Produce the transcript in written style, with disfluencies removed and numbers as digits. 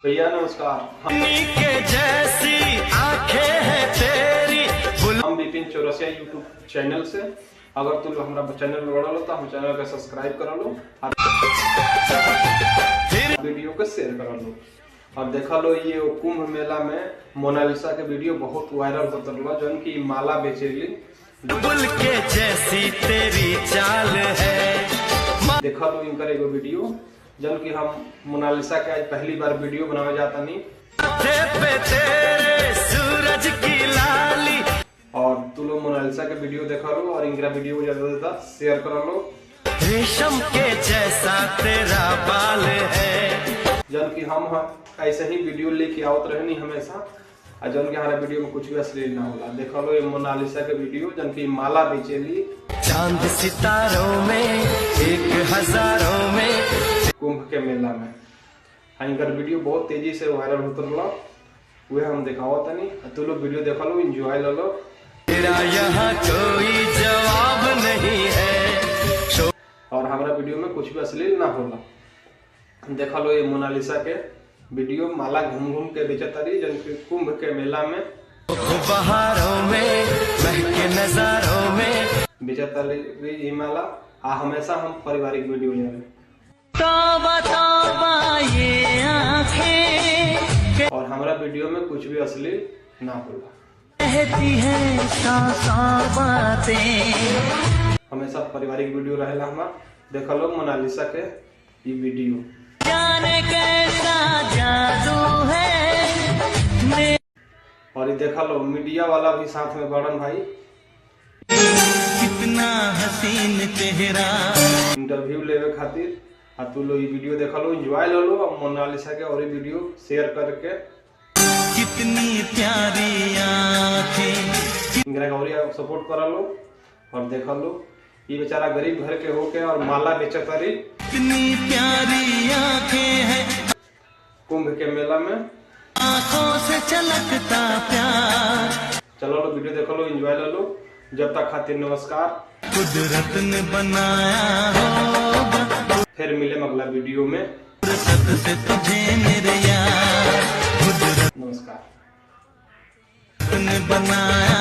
भैया नमस्कार। जैसी आंखें हैं तेरी। हम विपिन चौरसिया यूट्यूब चैनल से, अगर तुम हमारा चैनल में बड़ा लो तो हम चैनल का सब्सक्राइब करा लो और वीडियो को शेयर करा लो। और देखा लो ये कुंभ मेला में मोनालिसा के वीडियो बहुत वायरल होता रहा, जौन की माला बेचेली बुल के जैसी तेरी चाल है। देखा लो इनकर एगो वीडियो, जन की हम मोनालिसा के आज पहली बार वीडियो बनावे जाता नहीं पे तेरे सूरज की लाली। और तुम लोग मोनालिसा के वीडियो देखा लो और इनका वीडियो ज्यादा शेयर करा लो। रेशम के जैसा तेरा बाल है। जन की हम ऐसे ही वीडियो लेके आवत रहे नहीं हमेशा, और जन के हमारे वीडियो में कुछ भी अश्लील ना होला। देखा लो ये मोनालिसा के वीडियो, जन की माला बेचेली चांद सितारों में एक हजारों में कुंभ के मेला में। इनका वीडियो बहुत तेजी से वायरल होता रहा, वह हम दिखावा तनी। तुम लोग वीडियो देखा लो, एंजॉय लो लो। तेरा यहाँ कोई जवाब नहीं है। और हमारा वीडियो में कुछ भी अश्लील ना होला। देखा लो ये मोनालिसा के वीडियो, माला घूम घूम के बेचता रही जन के कुंभ के मेला में, बहारों में महके नजारों में बेचता रही ये माला। हमेशा हम पारिवारिक वीडियो ले रहे तौबा तौबा ये आँखें। और हमारा वीडियो में कुछ भी अश्लील ना होला। कहती है बातें। हमेशा पारिवारिक वीडियो रहेला हमारा। देखा लो मोनालिसा के ये वीडियो, जाने कैसा जादू है। और ये देखा लो मीडिया वाला भी साथ में बड़न भाई, कितना हसीन चेहरा। इंटरव्यू लेवे खातिर। और तू लो ये वीडियो देखा लो, एंजॉय लो लो। और मोनालिसा के और ये वीडियो शेयर करके कितनी प्यारी आँखें इनका और सपोर्ट करा लो। और देखा लो ये बेचारा गरीब घर के होके और माला बेचता रही, कितनी प्यारी आँखें हैं। कुंभ के मेला में आँखों से छलकता प्यार। चलो लो वीडियो देखो लो, एंजॉय लो लो। जब तक खातिर नमस्कार। कुदरत ने बनाया होगा, फिर मिले अगला वीडियो में। कुदरत से तुझे मेरे यार, कुदरत नमस्कार। ने बनाया